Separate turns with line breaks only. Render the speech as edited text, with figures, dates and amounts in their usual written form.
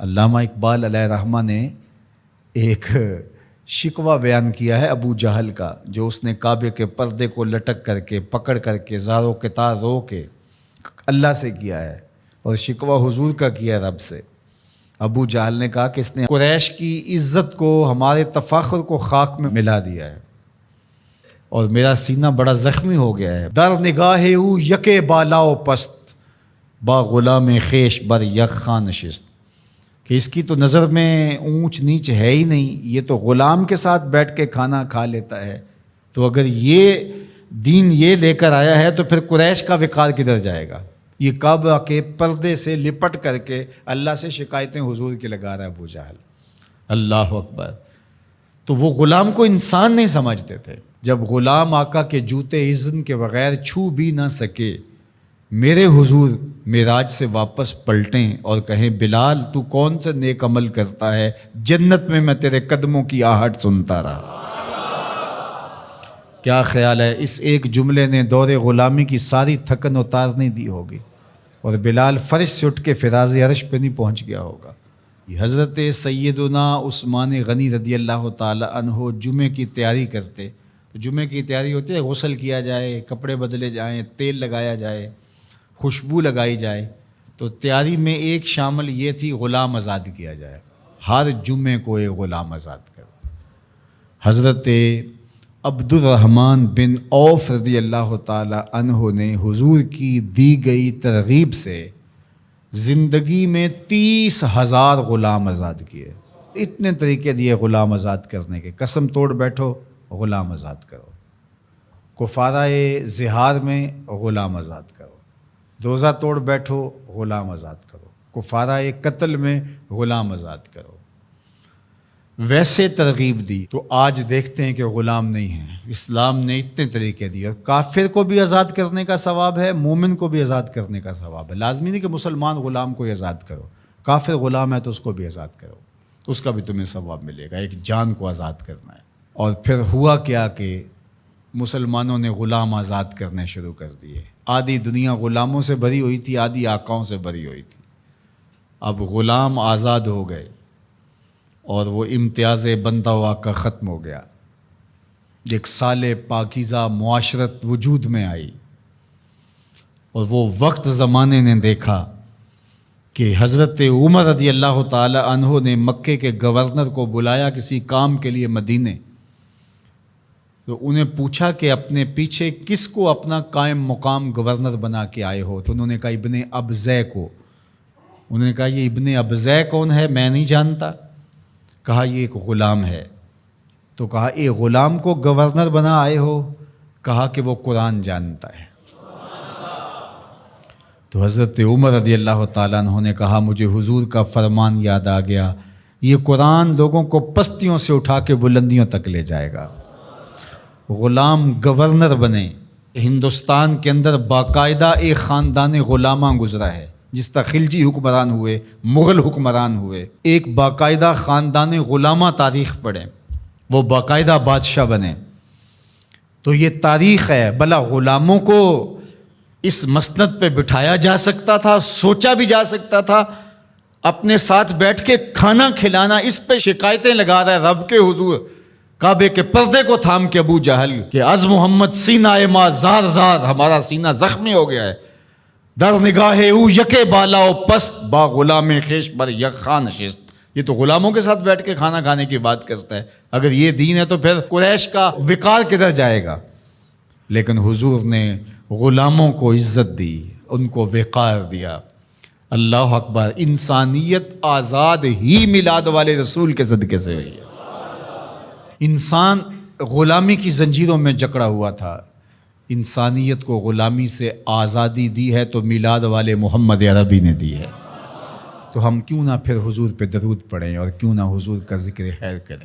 علامہ اقبال علیہ رحمہ نے ایک شکوہ بیان کیا ہے ابو جہل کا، جو اس نے کعبے کے پردے کو لٹک کر کے پکڑ کر کے زار و قطار رو کے اللہ سے کیا ہے، اور شکوہ حضور کا کیا رب سے۔ ابو جہل نے کہا کہ اس نے قریش کی عزت کو، ہمارے تفاخر کو خاک میں ملا دیا ہے، اور میرا سینہ بڑا زخمی ہو گیا ہے۔ در نگاہ او یکے بالا و پست، با غلام خیش بر یک خان نشست، کہ اس کی تو نظر میں اونچ نیچ ہے ہی نہیں، یہ تو غلام کے ساتھ بیٹھ کے کھانا کھا لیتا ہے، تو اگر یہ دین یہ لے کر آیا ہے تو پھر قریش کا وقار کدھر جائے گا؟ یہ کعبہ کے پردے سے لپٹ کر کے اللہ سے شکایتیں حضور کی لگا رہا ہے ابو جہل۔ اللہ اکبر۔ تو وہ غلام کو انسان نہیں سمجھتے تھے۔ جب غلام آقا کے جوتے اذن کے بغیر چھو بھی نہ سکے، میرے حضور معراج سے واپس پلٹیں اور کہیں بلال تو کون سے نیک عمل کرتا ہے، جنت میں تیرے قدموں کی آہٹ سنتا رہا۔ کیا خیال ہے اس ایک جملے نے دور غلامی کی ساری تھکن اتار نہیں دی ہوگی، اور بلال فرش سے اٹھ کے فراز عرش پہ نہیں پہنچ گیا ہوگا۔ حضرت سیدنا عثمان غنی رضی اللہ تعالی عنہ جمعے کی تیاری کرتے، تو جمعے کی تیاری ہوتی ہے غسل کیا جائے، کپڑے بدلے جائیں، تیل لگایا جائے، خوشبو لگائی جائے، تو تیاری میں ایک شامل یہ تھی غلام آزاد کیا جائے، ہر جمعے کو ایک غلام آزاد کرو۔ حضرت عبد الرحمن بن عوف رضی اللہ تعالی عنہ نے حضور کی دی گئی ترغیب سے زندگی میں 30,000 غلام آزاد کیے۔ اتنے طریقے دیے غلام آزاد کرنے کے، قسم توڑ بیٹھو غلام آزاد کرو، کفارہ زہار میں غلام آزاد کرو، روزہ توڑ بیٹھو غلام آزاد کرو، کفارہ قتل میں غلام آزاد کرو۔ ویسے ترغیب دی تو آج دیکھتے ہیں کہ غلام نہیں ہیں۔ اسلام نے اتنے طریقے دیے، اور کافر کو بھی آزاد کرنے کا ثواب ہے، مومن کو بھی آزاد کرنے کا ثواب ہے۔ لازمی نہیں کہ مسلمان غلام کو آزاد کرو، کافر غلام ہے تو اس کو بھی آزاد کرو، اس کا بھی تمہیں ثواب ملے گا۔ ایک جان کو آزاد کرنا ہے۔ اور پھر ہوا کیا کہ مسلمانوں نے غلام آزاد کرنے شروع کر دیے۔ آدھی دنیا غلاموں سے بھری ہوئی تھی، آدھی آقاؤں سے بھری ہوئی تھی۔ اب غلام آزاد ہو گئے اور وہ امتیاز بندہ و آقا ختم ہو گیا۔ ایک صالح پاکیزہ معاشرت وجود میں آئی، اور وہ وقت زمانے نے دیکھا کہ حضرت عمر رضی اللہ تعالی عنہ نے مکے کے گورنر کو بلایا کسی کام کے لیے مدینے، تو انہیں پوچھا کہ اپنے پیچھے کس کو اپنا قائم مقام گورنر بنا کے آئے ہو؟ تو انہوں نے کہا ابن ابزے کو۔ انہوں نے کہا یہ ابن ابزے کون ہے؟ میں نہیں جانتا۔ کہا یہ ایک غلام ہے۔ تو کہا اے غلام کو گورنر بنا آئے ہو؟ کہا کہ وہ قرآن جانتا ہے۔ تو حضرت عمر رضی اللہ تعالیٰ عنہ نے کہا مجھے حضور کا فرمان یاد آ گیا، یہ قرآن لوگوں کو پستیوں سے اٹھا کے بلندیوں تک لے جائے گا۔ غلام گورنر بنے۔ ہندوستان کے اندر باقاعدہ ایک خاندان غلامہ گزرا ہے، جس طرح خلجی حکمران ہوئے، مغل حکمران ہوئے، ایک باقاعدہ خاندان غلامہ تاریخ پڑھیں، وہ باقاعدہ بادشاہ بنے۔ تو یہ تاریخ ہے۔ بھلا غلاموں کو اس مسند پہ بٹھایا جا سکتا تھا، سوچا بھی جا سکتا تھا؟ اپنے ساتھ بیٹھ کے کھانا کھلانا، اس پہ شکایتیں لگا رہا ہے رب کے حضور، کعبے کے پردے کو تھام کے ابو جہل کہ از محمد سینہ ما زار زار، ہمارا سینہ زخمی ہو گیا ہے۔ در نگاہ او یکے بالا و پست، با غلام خیش بر یک خان نشست۔ یہ تو غلاموں کے ساتھ بیٹھ کے کھانا کھانے کی بات کرتا ہے۔ اگر یہ دین ہے تو پھر قریش کا وقار کدھر جائے گا؟ لیکن حضور نے غلاموں کو عزت دی، ان کو وقار دیا۔ اللہ اکبر۔ انسانیت آزاد ہی میلاد والے رسول کے صدقے سے ہوئی ہے۔ انسان غلامی کی زنجیروں میں جکڑا ہوا تھا، انسانیت کو غلامی سے آزادی دی ہے تو میلاد والے محمد عربی نے دی ہے۔ تو ہم کیوں نہ پھر حضور پہ درود پڑھیں، اور کیوں نہ حضور کا ذکر خیر کریں۔